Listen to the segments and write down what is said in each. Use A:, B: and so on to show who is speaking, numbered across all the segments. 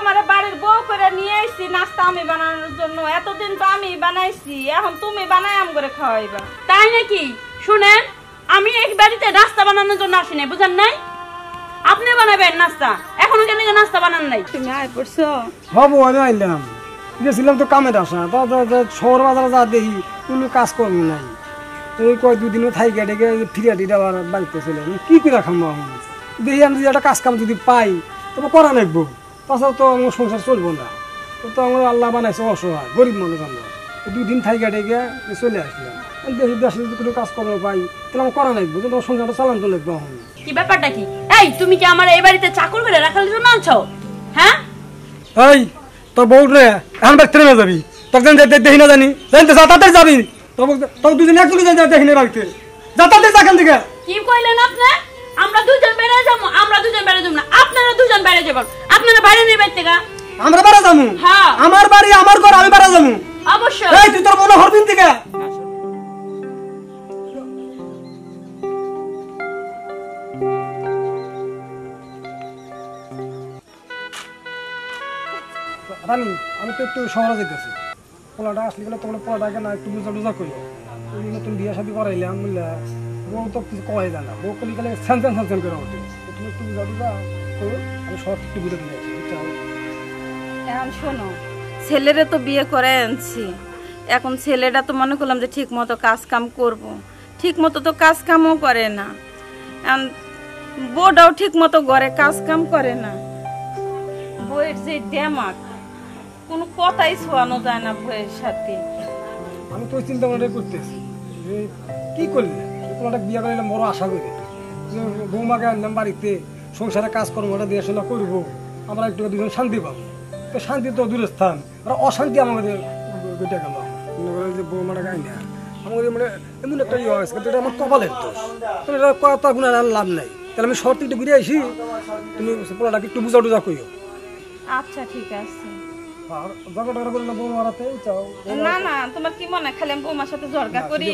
A: তোমারে বাড়ির বউ করে নিয়ে আইছি নাস্তা আমি বানানোর জন্য। এতদিন তো আমি বানাইছি, এখন তুমি বানাই আম করে খাওয়াইবা।
B: তাই নাকি? শুনেন, আমি এই বাড়িতে নাস্তা বানানোর জন্য আসি নাই, বুঝেন নাই? আপনি বানাবেন নাস্তা, এখনো কেন নাস্তা বানান নাই?
A: তুমি আয় পড়ছো?
C: হবো আমি আইলাম, গেছিলাম তো কামের আসা, শহর বাজারে যা দেখি কোনো কাজ কর্ম নাই। ওই কয় দুদিনও থাই কেটে ফিরিয়া টিরা বাড়িতে চলে কি করে খামো এখন। দেখি আমি যদি একটা কাজ কাম যদি পাই তবে করা লাগবো, তাছাড়া তো আমার সংসার চলবো না। তো আমার আল্লাহ বানাইছে অসহায় গরিব মানুষ, আমরা দুদিন থাই কেটে চলে আসলাম। দেখি দেশে যদি কোনো কাজ কর্ম পাই তাহলে আমার করা লাগবো, তোমার সংসারটা চালান তো লাগবো এখন।
B: কি ব্যাপারটা কি? এই তুমি কি আমার এই বাড়িতে চাকর করে রাখার জন্য আনছো? হ্যাঁ
C: এই তোর বউ রে এখন দেখতে না যাবি, তোর দেখি না জানি জানতে যাতাতে যাবি, তোর দুজন একজনই দেখি না বাড়িতে যাতাতে যাকেন দিকে।
B: কি কইলেন আপনি? আমরা দুজন বেড়ে যাবো? আমরা দুজন বেড়ে যাবো না, আপনারা দুজন বেড়ে যাবেন। আপনারা বাইরে নেই বাড়ি থেকে।
C: আমরা বেড়া যাবো?
B: হ্যাঁ,
C: আমার বাড়ি আমার ঘর, আমি বেড়া যাবো
B: অবশ্যই।
C: এই তুই তোর মনে হরবিন থেকে রানি। আমি তো একটু শহরে যেতেছি, পোলাটা আসলে গেলে তোমার পোলাটাকে না একটু বুঝা টুজা করি। নতুন বিয়ে শাদি করাইলাম বুঝলে, বউ তো কিছু কয় যায় না, বউ কলি গেলে স্যানসেন স্যানসেন করে ওঠে। তুমি একটু বুঝা টুজা করো, আমি শহর একটু বুঝে দিয়ে আসি।
A: এখন শোনো, ছেলেরে তো বিয়ে করে আনছি, এখন ছেলেটা তো মনে করলাম যে ঠিক মতো কাজ কাম করবো, ঠিক মতো তো কাজ কামও করে না। এখন বউটাও ঠিক মতো ঘরে কাজ কাম করে না। বউয়ের যে দেমাক, কোনো কথাই শোয়ানো যায় না বউয়ের সাথে।
C: আমি তো চিন্তা ভাবনা করতেছি যে কি করলে তোমার বিয়ে করলাম বড় আশা করি, বৌমাকে আনলাম বাড়িতে, সংসারে কাজকর্মটা দিয়ে শোনা করবো, আমরা একটু দুজন শান্তি পাবো। তো শান্তি তো দূরের স্থান, আর অশান্তি আমাদের বেটে গেল। যে বৌমাটাকে আইন না আমাদের মানে এমন একটা ইয়ে হয়েছে, এটা আমার কপালের দোষ। এটা কথা কোনো লাভ নাই। তাহলে আমি শহর থেকে ঘুরে আসি, তুমি পোলাটাকে একটু বুঝা টুজা করিও।
A: আচ্ছা ঠিক আছে।
C: না
A: না, তোমার কি মনে খালি আমি বৌমার সাথে ঝগড়া করি?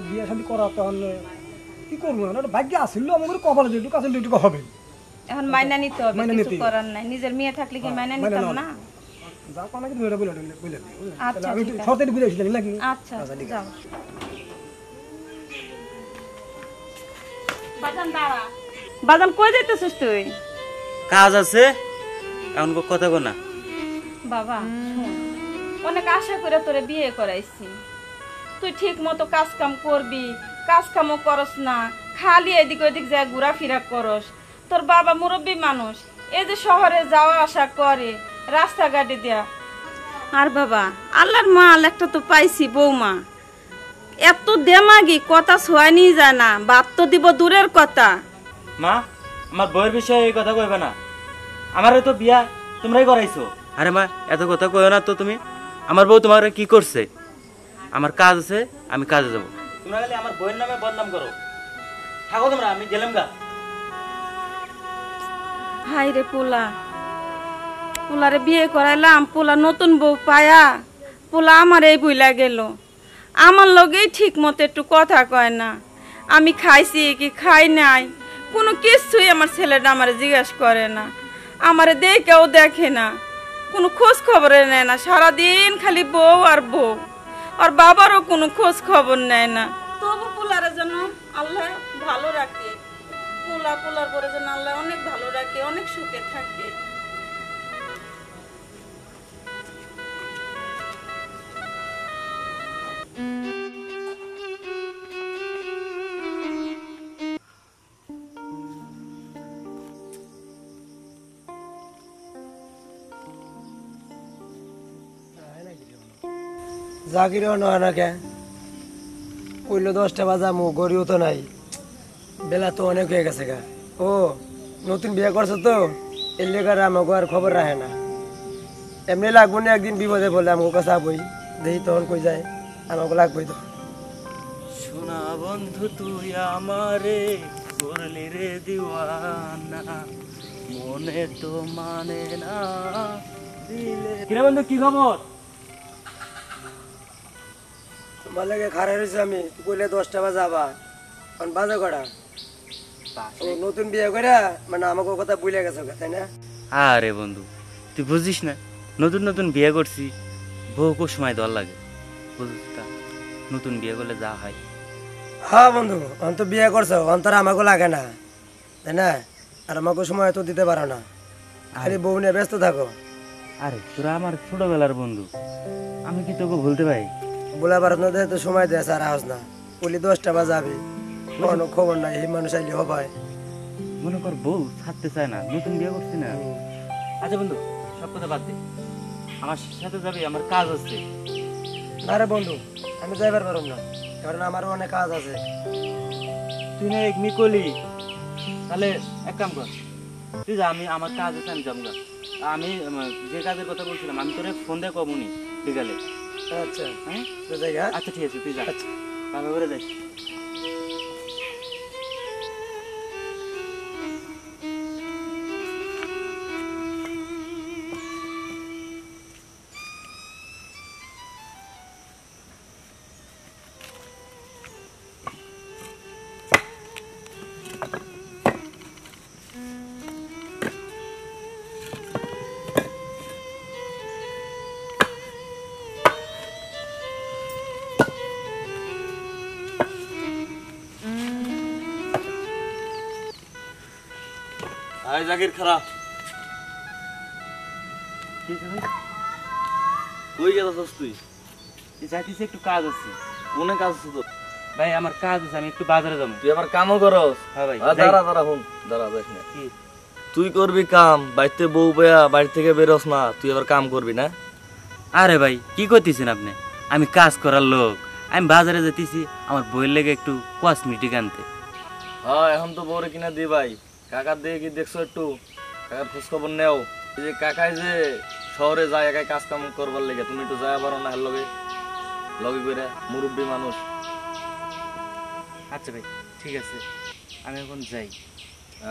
C: বিয়ে শাদী করা তখন কি করবো, ভাগ্য আসিল আমাদের কপালে যেটুকু আসলে এটুকু হবে।
A: এখন মাইনা নিতে হবে, কিছু করার নাই। নিজের মেয়ে থাকলে কি মাইনা নিতাম না? আচ্ছা যাও। বাজান কই যাইতেছিস তুই?
D: কাজ আছে, এখন কথা কো না।
A: বাবা শোন, অনেক আশা করে তোরে বিয়ে করাইছি, তুই ঠিক মতো কাজ কাম করবি, কাজ কামও করস না, খালি এদিক ওদিক যায় ঘোরাফেরা করস। তোর বাবা মুরব্বী মানুষ, এই যে শহরে যাওয়া আসা করে রাস্তাঘাটে দেয়া। আর বাবা আল্লাহর মাল একটা তো পাইছি বৌমা, এত দেমাগি, কথা ছোঁয়ানি যায় না, বাপ তো দিব দূরের কথা।
D: মা, আমার বউয়ের বিষয়ে এই কথা কইবে না, আমারে তো বিয়া তোমরাই করাইছো। আরে মা, এত কথা কইও না তো তুমি। আমার বউ তোমার কি করছে? আমার কাজ আছে, আমি কাজে যাব। তোমরা খালি আমার বউয়ের নামে বদনাম করো। থাকো তোমরা, আমি গেলাম গা।
A: হাই রে পোলা, পোলারে বিয়ে করাইলাম, পোলা নতুন বউ পায়া পোলা আমার এই বইলা গেল। আমার লগেই ঠিক মতো একটু কথা কয় না, আমি খাইছি কি খাই নাই কোনো কিছুই আমার ছেলেটা আমার জিজ্ঞেস করে না, আমারে দেখেও দেখে না, কোনো খোঁজ খবরে নেয় না, সারাদিন খালি বউ আর বউ। আর বাবারও কোনো খোঁজ খবর নেয় না। তবু পোলার জন্য আল্লাহ ভালো রাখে, পোলার পরে যেন আল্লাহ অনেক ভালো রাখে, অনেক সুখে থাকে।
E: জাকিরও নয় না কে, পইলো 10টা বাজামু, গড়িও তো নাই, বেলা তো অনেক হয়ে গেছে গা। ও নতুন বিয়ে করছো তো, এর লেগার আমাকে আর খবর রাখে না। এমনি লাগবো না, একদিন বিপদে বলে আমাকে কাছে বই দেখি তখন কই যায়, আমাকে লাগবই তো।
D: সোনা বন্ধু তুই আমারে করলি রে দিওয়ানা, মনে তো মানে না দিলে। কিরে বন্ধু, কি খবর?
E: তোমার লাগে খারাপ হয়েছে আমি, তুই কইলে 10টা বাজাবা, কারণ বাজে কটা ও নতুন বিয়ে করে মানে আমাকে কথা বুঝলে গেছো তাই না?
D: আরে বন্ধু তুই বুঝিস না, নতুন নতুন বিয়ে করছি, বউকে সময় দেওয়ার লাগে, বুঝিস তা? নতুন বিয়ে করলে যা হয়।
E: হ্যাঁ বন্ধু, অন্ত বিয়ে করছো, অন্তর আমাকে লাগে না, তাই না? আর আমাকে সময় তো দিতে পারো না, খালি বউ নিয়ে ব্যস্ত থাকো।
D: আরে তোরা আমার ছোটবেলার বন্ধু, আমি কি তোকে ভুলতে পারি?
E: বলে পারো না, তো সময় দেয় আর আস না, বলি 10টা বাজাবি, কোনো খবর নাই, এই মানুষ আইলে হবাই।
D: মনে কর বউ ছাড়তে চায় না, নতুন বিয়ে করছি না। আচ্ছা বন্ধু, সব কথা বাদ দে, আমার সাথে যাবি, আমার কাজ আছে।
E: না রে বন্ধু, আমি যাইবার পারব না, কারণ আমারও অনেক কাজ আছে।
D: তুই না এক মিকলি, তাহলে এক কাম কর, তুই যা, আমি আমার কাজ আছে, আমি যাবো না। আমি যে কাজের কথা বলছিলাম আমি তোরে ফোন দিয়ে কমুনি বিকালে।
E: আচ্ছা
D: হ্যাঁ
E: তো জায়গা।
D: আচ্ছা ঠিক আছে, তুই যা,
E: আচ্ছা
D: ভালো করে যাই।
F: আয় জাকির খারাপ
D: ঠিক আছে ভাই,
F: কই গেছস তুই?
D: যাইতেছি, একটু কাজ আছে।
F: মনে কাজ আছে তোর?
D: ভাই আমার কাজ আছে, আমি একটু বাজারে যাবো।
F: তুই আবার কামও করস?
D: হ্যাঁ ভাই,
F: দাঁড়া দাঁড়া, হুন দাঁড়া, যাস না।
D: কি?
F: তুই করবি কাম, বাড়িতে বউ বেয়া, বাড়ি থেকে বেরোস না, তুই আবার কাম করবি না?
D: আরে ভাই কি করতেছেন আপনি? আমি কাজ করার লোক, আমি বাজারে যেতেছি আমার বইয়ের লেগে একটু কসমেটিক আনতে।
F: হ্যাঁ এখন তো বউরে কিনা দি ভাই। কাকার দিয়ে কি দেখছো একটু? কাকার খোঁজ খবর নেও। এই যে কাকাই যে শহরে যায় একাই কাজ কাম করবার লেগে, তুমি একটু যায় পারো না? লগে লগে করে মুরব্বী মানুষ।
D: আচ্ছা ভাই ঠিক আছে, আমি এখন যাই।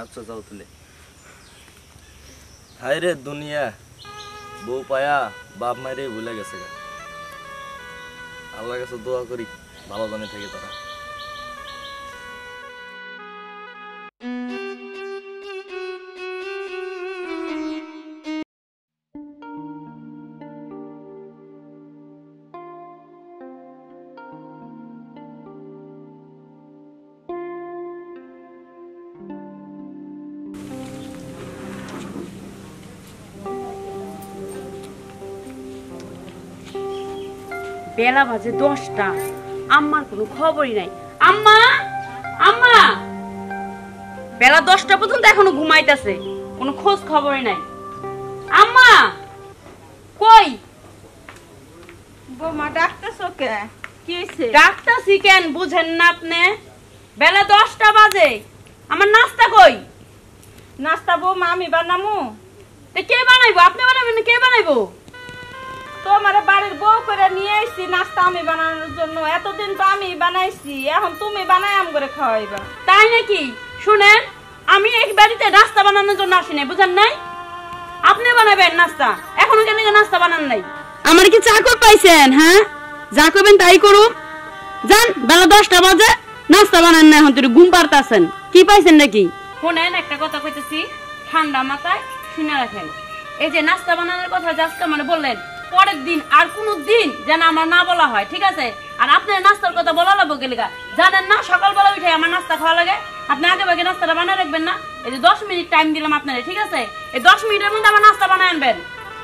F: আচ্ছা যাও তুলে। হাই রে দুনিয়া, বউ পায়া বাপ মায়েরে ভুলে গেছে গা। আল্লাহর কাছে দোয়া করি ভালো জানে থেকে তারা।
B: বেলা বাজে 10টা, আম্মার কোনো খবরই নাই। আম্মা, আম্মা, বেলা 10টা পর্যন্ত এখনো ঘুমাইতেছে, কোনো খোঁজ খবরই নাই। আম্মা কই?
A: বৌমা ডাকতেছো কে? কি হয়েছে?
B: ডাক্তারছি কেন বুঝেন না আপনি? বেলা 10টা বাজে, আমার নাস্তা কই?
A: নাস্তা বৌমা আমি বানামু?
B: তে কে বানাইবো? আপনি বানাবেন না কে বানাইবো?
A: তোমার বাড়ির বউ করে নিয়ে আইছি নাস্তা আমি বানানোর জন্য, এতদিন তো আমি বানাইছি, এখন তুমি বানাই আম করে খাওয়াইবা।
B: তাই নাকি? শুনেন, আমি এই বাড়িতে নাস্তা বানানোর জন্য আসি নাই, বুঝেন নাই? আপনি বানাবেন নাস্তা, এখনো কেন নাস্তা বানান নাই? আমার কি চাকর পাইছেন? হ্যাঁ, যা করবেন তাই করুন। যান, বেলা 10টা বাজে, নাস্তা বানান না, এখন তুই ঘুম পারতাছেন। কি পাইছেন নাকি? শুনেন, একটা কথা কইতেছি, ঠান্ডা মাথায় শুনে রাখেন। এই যে নাস্তা বানানোর কথা আজকে মানে বললেন, পরের দিন আর কোনো দিন যেন আমার না বলা হয়, ঠিক আছে? আর আপনার নাস্তার কথা বলা লাগবো গেলে জানেন না, সকালবেলা উঠে আমার নাস্তা খাওয়া লাগে। আপনি আগে ভাগে নাস্তাটা বানিয়ে রাখবেন না? এই যে 10 মিনিট টাইম দিলাম আপনারে, ঠিক আছে? এই 10 মিনিটের মধ্যে আমার নাস্তা বানায় আনবেন,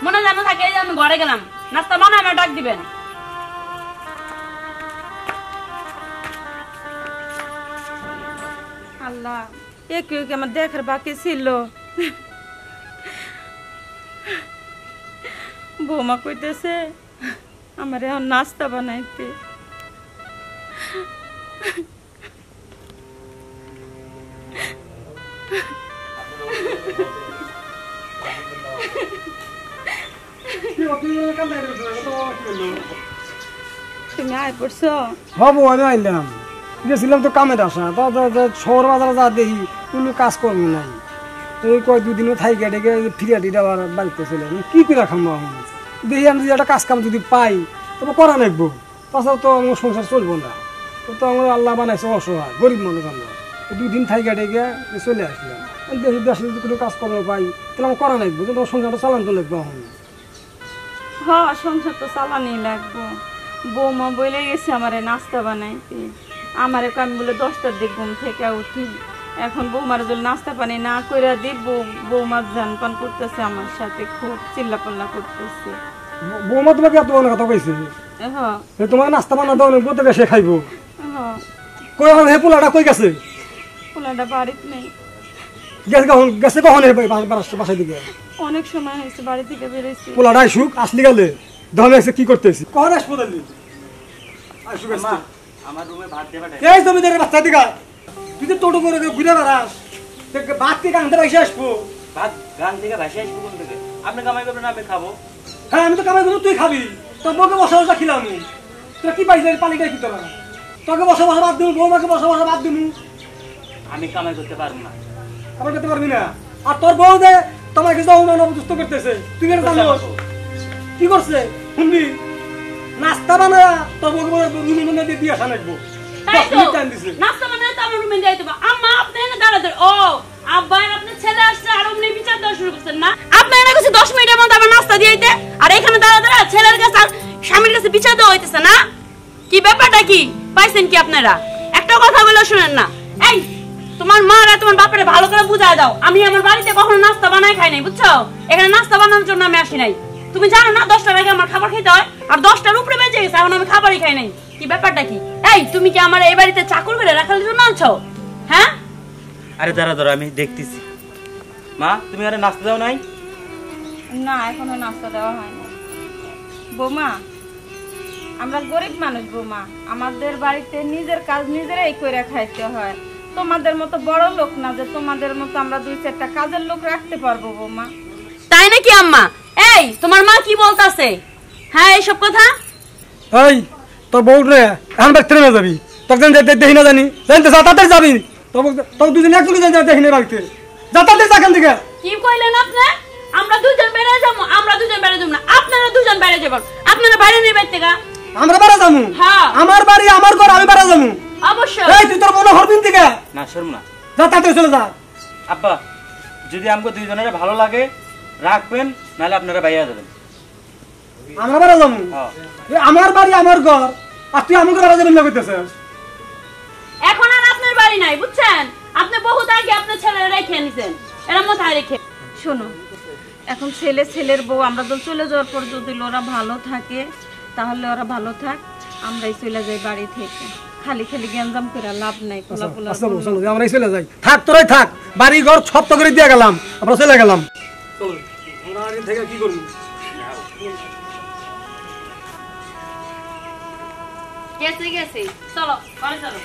B: মনে জানো থাকে। এই যে আমি ঘরে গেলাম, নাস্তা বানায় আমার ডাক দিবেন।
A: আল্লাহ, একটু আমার দেখার বাকি ছিল। বৌমা কইতেছে আমার এখন নাস্তা বানাইতে। তুমি আয় পড়ছো?
C: হবো, আমি আইলাম, গেছিলাম তো কামের আসা, তো শহর বাজারে যা দেখি কোনো কাজ কর্ম নাই। এই কয় দুদিনও থাই কেটে ফিরিয়া টিরা বাড়িতে চলে কি করে খামো এখন। দেখি আমি যদি একটা কাজ কাম যদি পাই তবে করা নাকবো, তাছাড়া তো আমার সংসার চলবো না। তো আমার আল্লাহ বানাইছে অসহায় গরিব মানুষ আমরা, 2 দিন থাই কেটে চলে আসলাম। দেশে দেশে যদি কোনো কাজ করার পাই তাহলে আমার করা লাগবে, তোমার সংসারটা চালান তো লাগবে এখন।
A: হ সংসার তো চালানি লাগবো। বৌমা বলে গেছে আমারে নাস্তা বানাইতে, আমারে আমি বলে 10টার দিক ঘুম থেকে উঠি। এখন বৌমার যদি নাস্তা পানি না করে দিব, বৌমার জান পান করতেছে আমার সাথে, খুব চিল্লাপাল্লা করতেছে।
C: বৌমা তোমাকে এত অনেক কথা কইছে,
A: হ্যাঁ
C: তোমাকে নাস্তা বানা দাও না, প্রত্যেকে সে খাইবো।
A: হ্যাঁ
C: কই এখন হে পোলাটা কই গেছে?
A: পোলাটা বাড়িতে নেই।
C: গেছে কখন বাসায় দিকে?
A: অনেক সময় হয়েছে বাড়ি থেকে বেরোইছি।
C: পোলাটা আইসুক, আসলি গেলে ধরে এসে কি করতেছি? কখন আসবো তাহলে? আইসুক আসছে।
D: আমার রুমে ভাত দেবা
C: এই জমিদারের বাচ্চা দিকা, তুই তো টোটো করে ঘুরে বেড়াস, ভাত কি কানতে পাইসে আসবো?
D: ভাত গান থেকে ভাসে আসবো কোন থেকে? আপনি কামাই করবেন আমি খাবো।
C: হ্যাঁ আমি তো কামাই করবো, তুই খাবি। তোর বউকে বসা বসা খিলাম, তোর কি পাইছে পালিটা কি তোরা? তোকে বসা বসা বাদ দিব, বৌমাকে বসা বসা বাদ দিব।
D: আমি কামাই করতে পারবো না।
C: কামাই করতে পারবি না? আর তোর বউ যে তোমাকে যে অভিমান অবদুষ্ট করতেছে, তুই এটা জানো কি করছে? শুনবি, নাস্তা বানায় তোর বউকে দিয়ে আসা লাগবো।
B: নাস্তা বানায় তো আমার রুমে যাইতে হবে। আম্মা আপনি এনে দাঁড়াতে, ও আব্বা আপনার ছেলে আসছে আর অমনি বিচার দেওয়া শুরু করছেন না? আপনি এনে কাছে 10 মিনিটের মধ্যে আবার নাস্তা দিয়ে দিতে, আর এখানে দাঁড়া ছেলের কাছে আর স্বামীর কাছে বিচার দেওয়া হইতেছে না? কি ব্যাপারটা কি পাইছেন কি আপনারা? একটা কথা বলে শুনেন না। এই তোমার মা আর তোমার বাপের ভালো করে বুঝায় দাও, আমি আমার বাড়িতে কখনো নাস্তা বানাই খাই নাই, বুঝছো? এখানে নাস্তা বানানোর জন্য আমি আসি নাই। তুমি জানো না 10টার আগে আমার খাবার খেতে হয়, আর 10টার উপরে বেজে গেছে এখন আমি খাবারই খাই নাই। কি ব্যাপারটা কি? এই তুমি কি আমার এই বাড়িতে চাকর করে রাখার জন্য আনছো? হ্যাঁ?
D: আরে দাঁড়া আমি দেখতেছি। মা তুমি আরে নাস্তা দাও নাই?
A: না এখনো নাস্তা দেওয়া হয়নি। বৌমা আমরা গরিব মানুষ বৌমা, আমাদের বাড়িতে নিজের কাজ নিজেরাই করে খাইতে হয়। তোমাদের মতো বড় লোক না যে তোমাদের মতো আমরা 2-4টা কাজের লোক রাখতে পারবো বৌমা।
B: তাই নাকি আম্মা? এই তোমার মা কি বলতাছে? হ্যাঁ এইসব কথা?
C: এই তোর বউ রে এখন বাড়িতে না যাবি, তখন দেখি না জানি জানতে তাড়াতাড়ি যাবি। তোর দুজন একজনই দেখি না বাড়িতে, যা তাড়াতাড়ি যাখান থেকে।
B: কি কইলেন আপনি? আমরা দুজন বেড়ে যাবো? আমরা দুজন বেড়ে যাব না, আপনারা দুজন বেড়ে যাবেন। আপনারা বাইরে নেই বাড়ি থেকে।
C: আমরা বেড়া যাবো?
B: হ্যাঁ
C: আমার বাড়ি আমার ঘর, আমি বেড়া যাবো।
B: অবশ্যই।
C: এই তুই তোর মনে হরবিন থেকে
D: না শর্ম না।
C: যা তাড়াতাড়ি চলে যা।
D: আব্বা যদি আমাকে দুইজনের ভালো লাগে রাখবেন, নাহলে আপনারা বাইরে যাবেন।
C: আমরা বেড়া যাবো?
D: হ্যাঁ।
C: আমার বাড়ি আমার ঘর, আর তুই আমাকে বেড়া যাবেন না করতেছিস?
B: এখন আর আপনার বাড়ি নাই, বুঝছেন? আপনি বহুত আগে আপনার ছেলেরা রেখে নিছেন, এরা মাথায় রেখে।
A: শোনো, এখন ছেলের বউ আমরা তো চলে যাওয়ার পর যদি ওরা ভালো থাকে তাহলে ওরা ভালো থাক, আমরাই চলে যাই বাড়ি থেকে। খালি খালি গ্যাঞ্জাম করে লাভ নাই।
C: আমরাই চলে যাই। থাক তোরাই থাক, বাড়ি ঘর সব তো করে দিয়ে গেলাম, আমরা চলে গেলাম। থেকে কি করবো?
B: গেছে চলো ঘরে চলো।